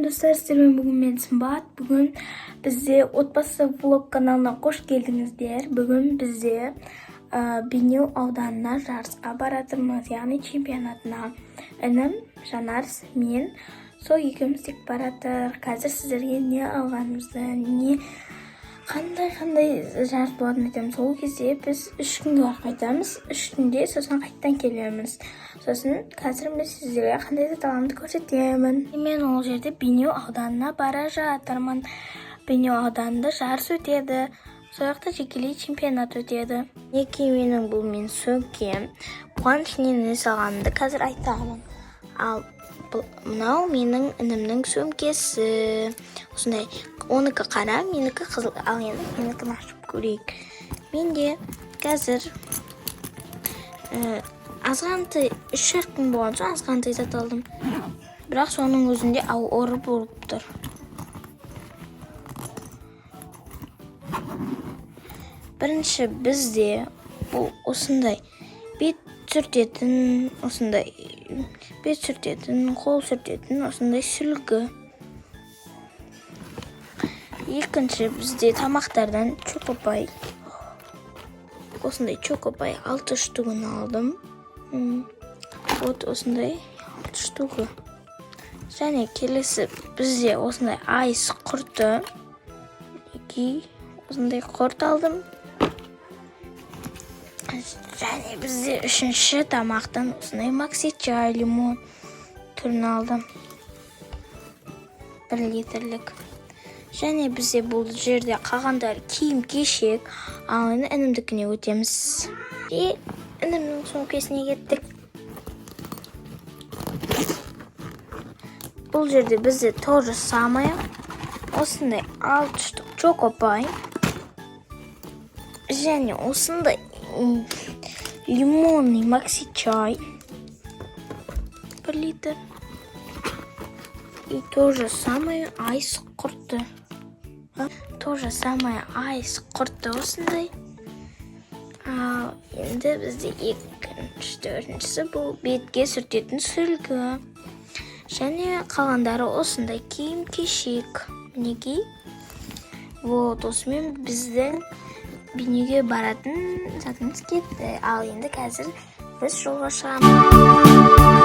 Dostlar, sizlerle bugün ben Simbat. Bugün bize Otbасы vlog kanalına hoş geldinizler. Bugün bize Binyu audanına жарысқа baratırmız, yani çempionatına. Enim, Жанарс, men сол екеуміз тек baratır. Қазір sizlerге не алғанымызды, не қандай жарыс болатынын айтамыз. Сол кезде біз 3 күнге қайтамыз. 3 күнде сосын қайттан келеміз. Сосын қазір мен сіздерге қандай талантты көрсетемін. Мен ол жерде Binyu ауданына бара жатырмын. Binyu ауданында жарыс өтеді. Сол жақта жекелей чемпионат өтеді. Неке менің бұл мен сөмкем. Бұған ішіне салғанымды қазір айтамын. Ал мынау менің інімнің сөмкесі. Осындай, оныкі қара, менікі қызыл. Ал енді менікін ашып көрейік. Менде қазір азғантай 3 күн болған соң азғантай зат алдым. Бірақ соның өзінде ауыр болып тұр. Бірінші бізде бұл осындай бет сүртетін, қол сүртетін осындай сүлгі. Екінші бізде тамақтардан чокопай. Осындай чокопай 6 штугын алдым. Вот осындай 6 штугы. Және келесі бізде осындай айс құрты. Осындай құрт алдым. Және бізде үшінші тамақтан осындай макси чай лимон түрін алдым. 1 литрлік. Және бізде бұл жерде қалғандар киім кешек. Ал енді інімдікіне өтеміз. Інімнің сөмкесіне кеттік. Бұл жерде бізде тоже самое. Осындай 6 штук чокопай. Және осындай лимонный макси чай. 1 литр. И то же самое айс құрты. То же самое айс құрты осындай. Енді бізде төртіншісі бұл бетке сүртетін сүлгі. Және қалғандары осындай киім кешек. Мінекей. Вот, осымен біздің Биnyuге баратын затымыз кетті. Ал енді қазір біз жолға шығамыз.